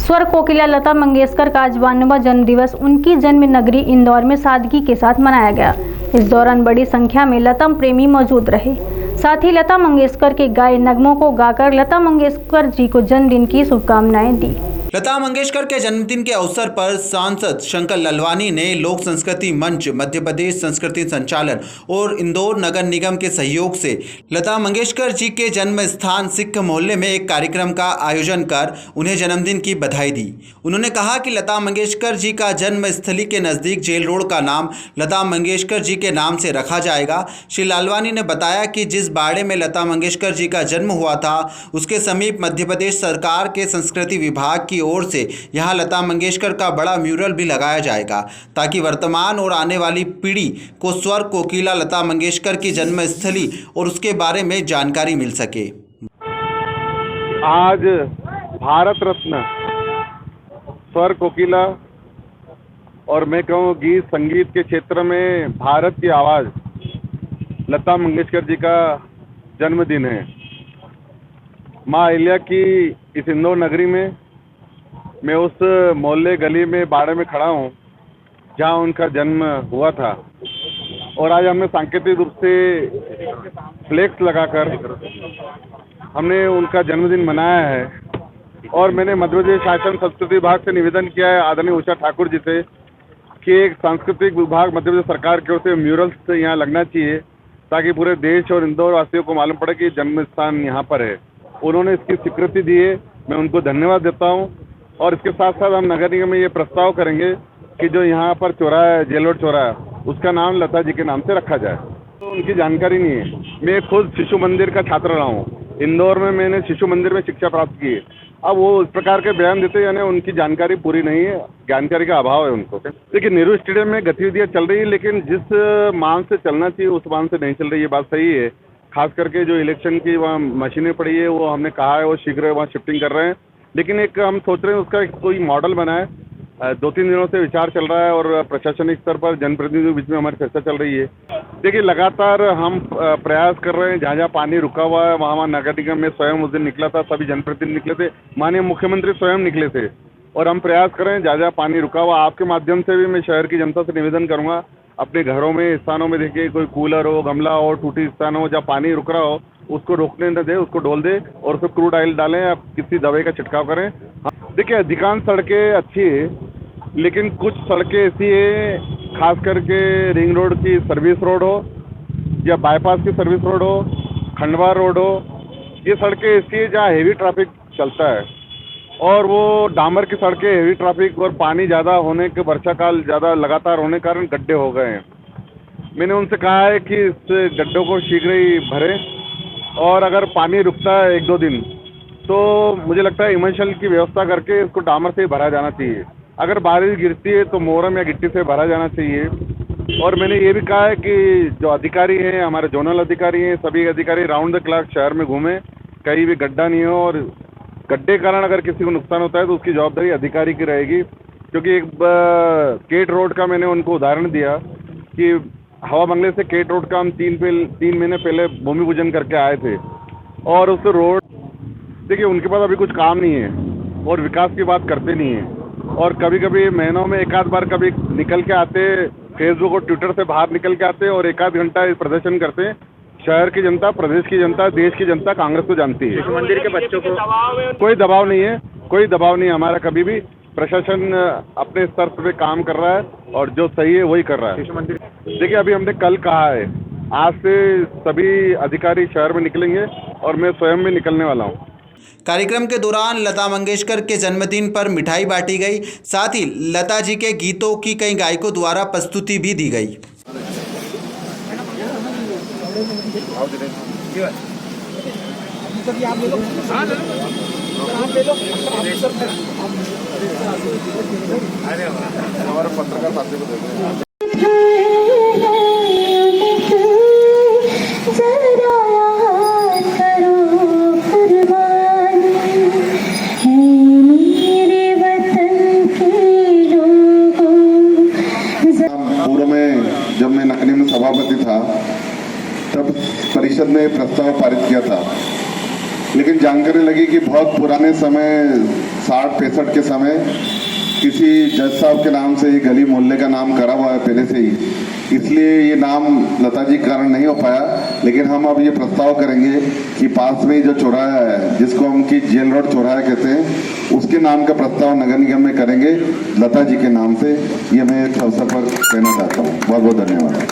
स्वर कोकिला लता मंगेशकर का आज 92वां जन्मदिवस उनकी जन्म नगरी इंदौर में सादगी के साथ मनाया गया। इस दौरान बड़ी संख्या में लता प्रेमी मौजूद रहे। साथ ही लता मंगेशकर के गाए नगमों को गाकर लता मंगेशकर जी को जन्मदिन की शुभकामनाएं दी। लता मंगेशकर के जन्मदिन के अवसर पर सांसद शंकर ललवानी ने लोक संस्कृति मंच, मध्य प्रदेश संस्कृति संचालन और इंदौर नगर निगम के सहयोग से लता मंगेशकर जी के जन्म स्थान सिख मोहल्ले में एक कार्यक्रम का आयोजन कर उन्हें जन्मदिन की बधाई दी। उन्होंने कहा कि लता मंगेशकर जी का जन्म स्थली के नज़दीक जेल रोड का नाम लता मंगेशकर जी के नाम से रखा जाएगा। श्री लालवानी ने बताया कि जिस बाड़े में लता मंगेशकर जी का जन्म हुआ था उसके समीप मध्य प्रदेश सरकार के संस्कृति विभाग की ओर से यहां लता मंगेशकर का बड़ा म्यूरल भी लगाया जाएगा ताकि वर्तमान और आने वाली पीढ़ी को स्वर कोकिला लता मंगेशकर की जन्मस्थली और उसके बारे में जानकारी मिल सके। आज भारत रत्न स्वर कोकिला और मैं कहूँ गीत संगीत के क्षेत्र में भारत की आवाज़ लता मंगेशकर जी का जन्मदिन है। माँ अहिल्या की इस इंदौर नगरी में मैं उस मोहल्ले गली में बाड़े में खड़ा हूँ जहाँ उनका जन्म हुआ था और आज हमने सांकेतिक रूप से फ्लेक्स लगाकर हमने उनका जन्मदिन मनाया है। और मैंने मध्य प्रदेश शासन संस्कृति विभाग से निवेदन किया है आदरणीय उषा ठाकुर जी से कि एक सांस्कृतिक विभाग मध्य प्रदेश सरकार की ओर से म्यूरल्स यहाँ लगना चाहिए ताकि पूरे देश और इंदौर वासियों को मालूम पड़े कि जन्म स्थान यहाँ पर है। उन्होंने इसकी स्वीकृति दी है, मैं उनको धन्यवाद देता हूँ। और इसके साथ साथ हम नगर निगम में ये प्रस्ताव करेंगे कि जो यहाँ पर चौराहा है, जेल रोड चौराहा, उसका नाम लता जी के नाम से रखा जाए। तो उनकी जानकारी नहीं है। मैं खुद शिशु मंदिर का छात्र रहा हूँ, इंदौर में मैंने शिशु मंदिर में शिक्षा प्राप्त की है। अब वो इस प्रकार के बयान देते यानी उनकी जानकारी पूरी नहीं है, जानकारी का अभाव है उनको। देखिए नेहरू स्टेडियम में गतिविधियाँ चल रही है लेकिन जिस मान से चलना चाहिए उस मान से नहीं चल रही, ये बात सही है। खास करके जो इलेक्शन की वहाँ मशीनें पड़ी है वो हमने कहा है वो शीघ्र वहाँ शिफ्टिंग कर रहे हैं, लेकिन एक हम सोच रहे हैं उसका एक कोई मॉडल बनाए। 2-3 दिनों से विचार चल रहा है और प्रशासनिक स्तर पर जनप्रतिनिधियों के बीच में हमारी चर्चा चल रही है। देखिए लगातार हम प्रयास कर रहे हैं, जहाँ जहाँ पानी रुका हुआ है वहाँ नगर निगम में स्वयं उस दिन निकला था, सभी जनप्रतिनिधि निकले थे, माननीय मुख्यमंत्री स्वयं निकले थे और हम प्रयास कर रहे हैं जहाँ जहाँ पानी रुका हुआ। आपके माध्यम से भी मैं शहर की जनता से निवेदन करूँगा अपने घरों में स्थानों में देखिए कोई कूलर हो, गमला हो, टूटी स्थान हो जहाँ पानी रुक रहा हो उसको रोकने न दे, उसको डोल दे और उसको क्रूड ऑयल डालें या किसी दवाई का छिड़काव करें। देखिए अधिकांश सड़कें अच्छी है लेकिन कुछ सड़कें ऐसी है, खास करके रिंग रोड की सर्विस रोड हो या बाईपास की सर्विस रोड हो, खंडवा रोड हो, ये सड़कें ऐसी है जहाँ हेवी ट्रैफिक चलता है और वो डामर की सड़कें हेवी ट्रैफिक और पानी ज़्यादा होने के वर्षा काल ज़्यादा लगातार होने के कारण गड्ढे हो गए हैं। मैंने उनसे कहा है कि इस गड्ढों को शीघ्र ही भरें और अगर पानी रुकता है 1-2 दिन तो मुझे लगता है इमर्शल की व्यवस्था करके इसको डामर से ही भरा जाना चाहिए। अगर बारिश गिरती है तो मोरम या गिट्टी से भरा जाना चाहिए। और मैंने ये भी कहा है कि जो अधिकारी हैं, हमारे जोनल अधिकारी हैं, सभी अधिकारी राउंड द क्लॉक शहर में घूमें, कहीं भी गड्ढा नहीं हो और गड्ढे के कारण अगर किसी को नुकसान होता है तो उसकी जवाबदारी अधिकारी की रहेगी। क्योंकि एक केट रोड का मैंने उनको उदाहरण दिया कि हवा बंगले से केट रोड का हम 3 महीने पहले भूमि पूजन करके आए थे और उस रोड देखिए उनके पास अभी कुछ काम नहीं है और विकास की बात करते नहीं है और कभी कभी महीनों में 1-आध बार कभी निकल के आते, फेसबुक और ट्विटर से बाहर निकल के आते और 1-आध घंटा प्रदर्शन करते। शहर की जनता, प्रदेश की जनता, देश की जनता कांग्रेस को जानती है। मंदिर के बच्चों को कोई दबाव नहीं है, कोई दबाव नहीं है हमारा कभी भी। प्रशासन अपने स्तर पे काम कर रहा है और जो सही है वही कर रहा है। देखिए अभी हमने कल कहा है, आज से सभी अधिकारी शहर में निकलेंगे और मैं स्वयं भी निकलने वाला हूँ। कार्यक्रम के दौरान लता मंगेशकर के जन्मदिन पर मिठाई बांटी गई, साथ ही लता जी के गीतों की कई गायकों द्वारा प्रस्तुति भी दी गई। हमारे पत्रकार साथी को देते पूर्व में जब मैं नकली में सभापति था तब परिषद ने प्रस्ताव पारित किया था लेकिन जानकारी लगी कि बहुत पुराने समय 60-65 के समय किसी जज साहब के नाम से ये गली मोहल्ले का नाम करा हुआ है पहले से ही, इसलिए ये नाम लता जी के कारण नहीं हो पाया। लेकिन हम अब ये प्रस्ताव करेंगे कि पास में ही जो चौराहा है जिसको हम की जेल रोड चौराहा कहते हैं, उसके नाम का प्रस्ताव नगर निगम में करेंगे लता जी के नाम से। ये मैं इस अवसर पर कहना चाहता हूँ। बहुत बहुत धन्यवाद।